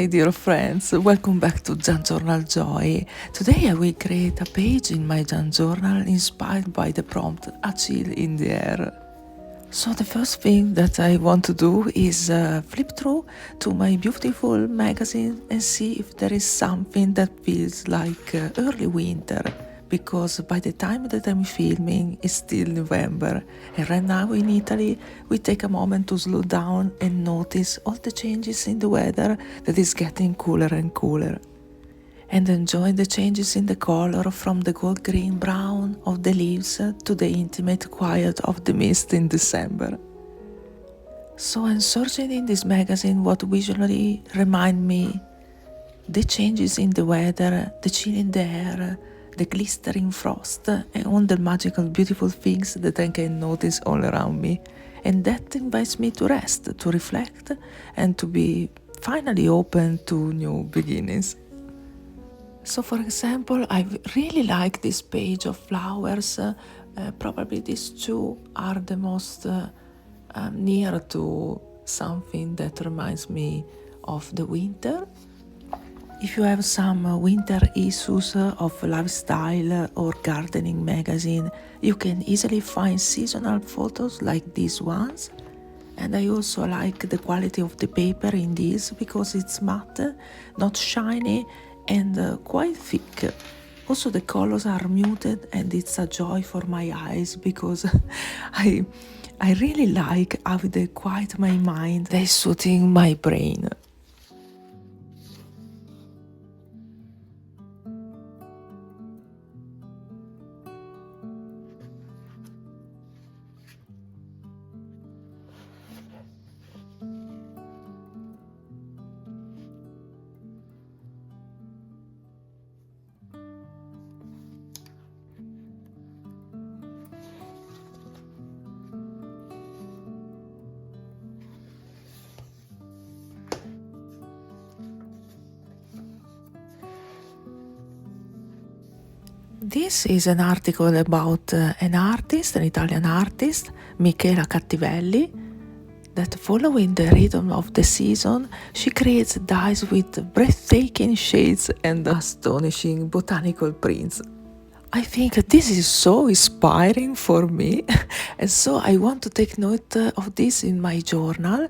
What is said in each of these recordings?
my dear friends, welcome back to Jan Journal Joy. Today I will create a page in my Jan Journal inspired by the prompt "A chill in the air." So the first thing that I want to do is flip through to my beautiful magazine and see if there is something that feels like early winter, because by the time that I'm filming it's still November, and right now in Italy we take a moment to slow down and notice all the changes in the weather that is getting cooler and cooler, and enjoy the changes in the color from the gold green brown of the leaves to the intimate quiet of the mist in December. So I'm searching in this magazine what visually remind me the changes in the weather, the chill in the air, the glistering frost, and all the magical beautiful things that I can notice all around me. And that invites me to rest, to reflect, and to be finally open to new beginnings. So for example, I really like this page of flowers. Probably these two are the most near to something that reminds me of the winter. If you have some winter issues of lifestyle or gardening magazine, you can easily find seasonal photos like these ones. And I also like the quality of the paper in this because it's matte, not shiny, and quite thick. Also the colors are muted, and it's a joy for my eyes because I really like how they quiet my mind, they soothing my brain. This is an article about an Italian artist, Michela Cattivelli, that following the rhythm of the season, she creates dyes with breathtaking shades and astonishing botanical prints. I think this is so inspiring for me, and so I want to take note of this in my journal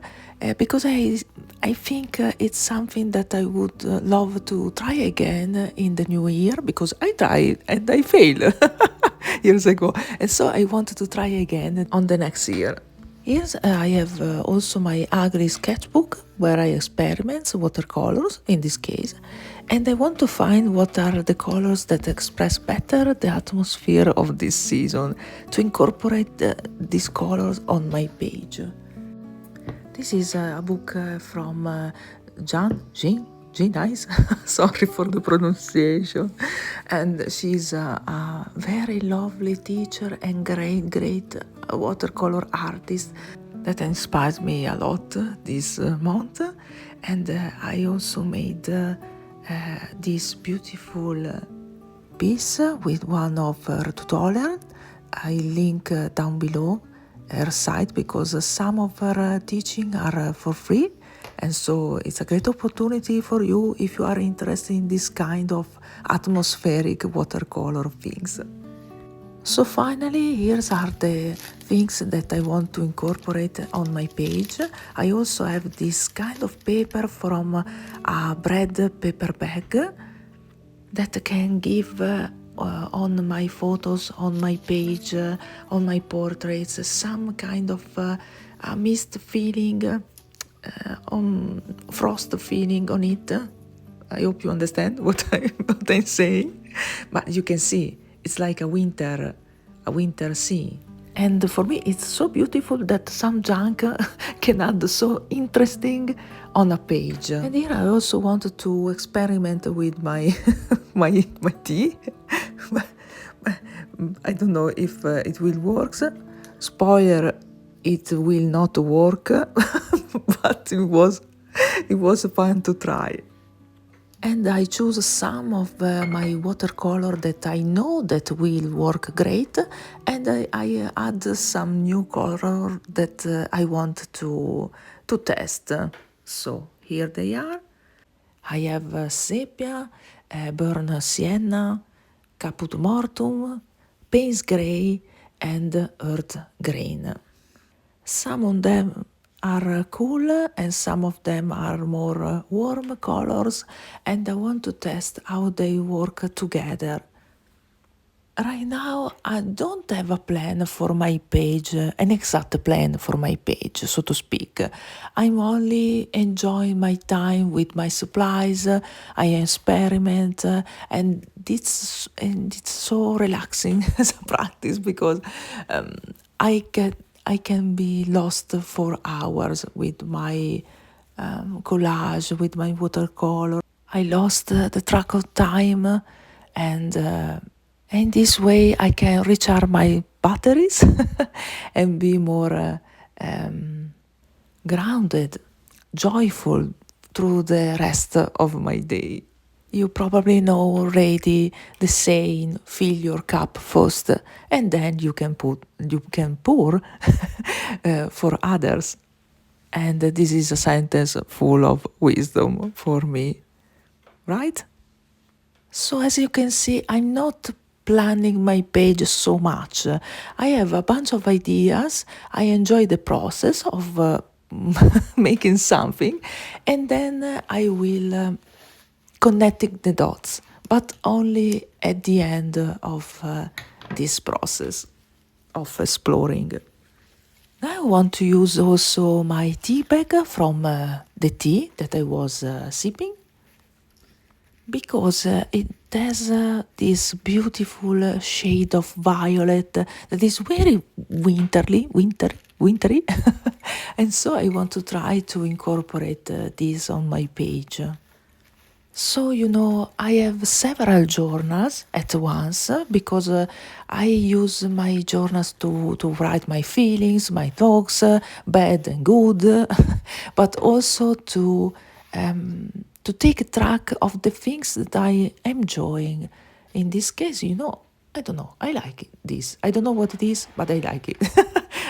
because I think it's something that I would love to try again in the new year, because I tried and I failed years ago, and so I wanted to try again on the next year. Here I have also my ugly sketchbook where I experiment watercolors in this case, and I want to find what are the colors that express better the atmosphere of this season to incorporate these colors on my page. This is a book from Jean Nice, sorry for the pronunciation, and she's a very lovely teacher and great watercolor artist that inspires me a lot this month. And I also made this beautiful piece with one of her tutorials. I link down below her site because some of her teaching are for free, and so it's a great opportunity for you if you are interested in this kind of atmospheric watercolor things. So finally, here's are the things that I want to incorporate on my page. I also have this kind of paper from a bread paper bag that can give on my photos, on my page, on my portraits, some kind of mist feeling, frost feeling on it. I hope you understand what I'm saying. But you can see, it's like a winter scene. And for me, it's so beautiful that some junk can add so interesting on a page. And here I also wanted to experiment with my my tea. I don't know if it will work. Spoiler, it will not work, but it was fun to try. And I choose some of my watercolor that I know that will work great, and I add some new color that I want to test. So here they are. I have sepia, burnt sienna, caput mortuum, Payne's grey, and earth green. Some of them are cool and some of them are more warm colors, and I want to test how they work together. Right now, I don't have a plan for my page, an exact plan for my page, so to speak. I'm only enjoying my time with my supplies. I experiment, and it's so relaxing as a practice because I can be lost for hours with my collage, with my watercolor. I lost the track of time, and in this way I can recharge my batteries and be more grounded, joyful through the rest of my day. You probably know already the saying, fill your cup first and then you can pour for others. And this is a sentence full of wisdom for me, right? So as you can see, I'm not planning my page so much. I have a bunch of ideas. I enjoy the process of making something, and then I will connecting the dots, but only at the end of this process of exploring. I want to use also my tea bag from the tea that I was sipping, because it has this beautiful shade of violet that is very wintry, and so I want to try to incorporate this on my page. So, I have several journals at once because I use my journals to write my feelings, my thoughts, bad and good, but also to take track of the things that I am enjoying. In this case, I don't know, I like this. I don't know what it is, but I like it.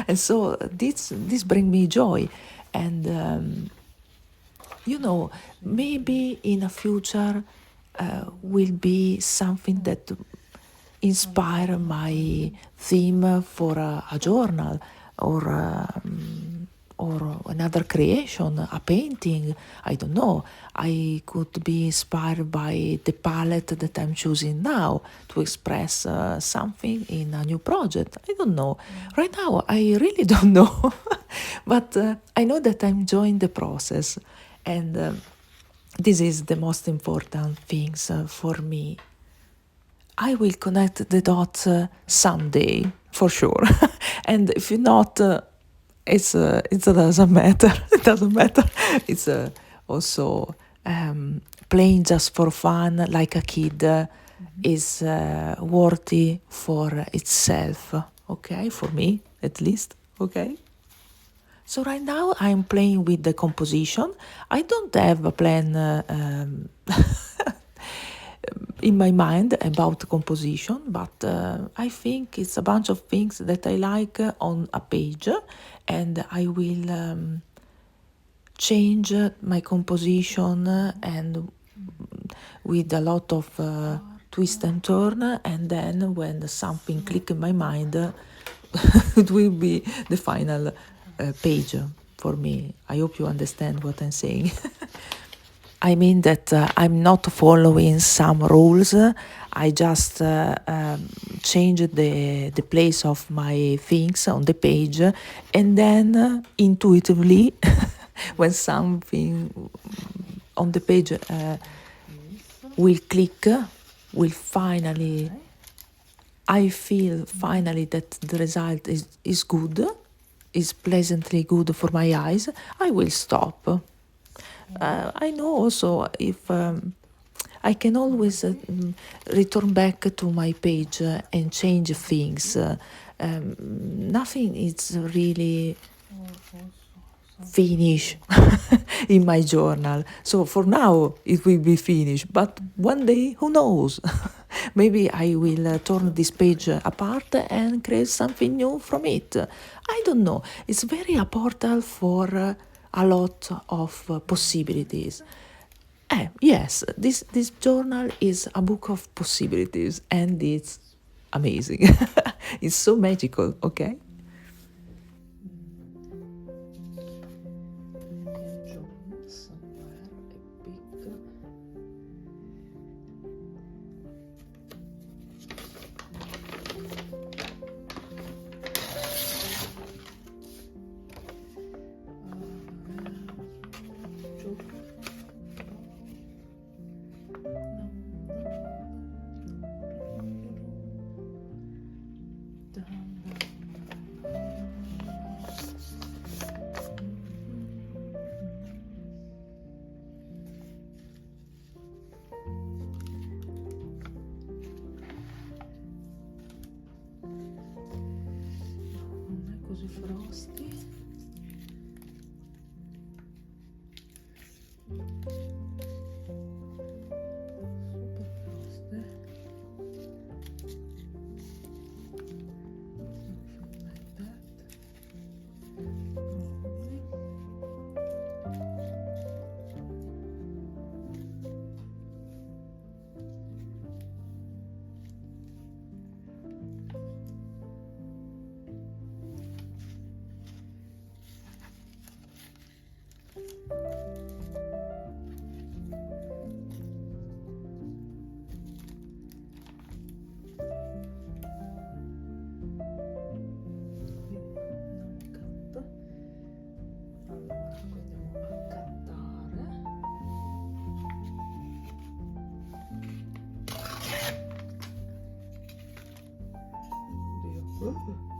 And so this brings me joy. And maybe in a future will be something that inspire my theme for a journal or another creation, a painting. I don't know. I could be inspired by the palette that I'm choosing now to express something in a new project. I don't know. Right now, I really don't know. But I know that I'm enjoying the process. And this is the most important things for me. I will connect the dots someday, for sure. And if not, it doesn't matter. It doesn't matter. It's also playing just for fun, like a kid, is worthy for itself. Okay, for me at least. Okay. So right now I'm playing with the composition. I don't have a plan in my mind about composition, but I think it's a bunch of things that I like on a page, and I will change my composition and with a lot of twist and turn, and then when something click in my mind, it will be the final page for me. I hope you understand what I'm saying. I mean that I'm not following some rules. I just change the place of my things on the page, and then intuitively, when something on the page will click, will finally, I feel finally that the result is good, is pleasantly good for my eyes, I will stop. I know also if I can always return back to my page and change things. Nothing is really finished in my journal. So for now it will be finished, but one day, who knows? Maybe I will turn this page apart and create something new from it. I don't know. It's very a portal for a lot of possibilities. Yes, this journal is a book of possibilities, and it's amazing. It's so magical, okay? Non è così frosty. Super frosty. Something like that. Probably. Allora, qui andiamo a cattare. Oddio.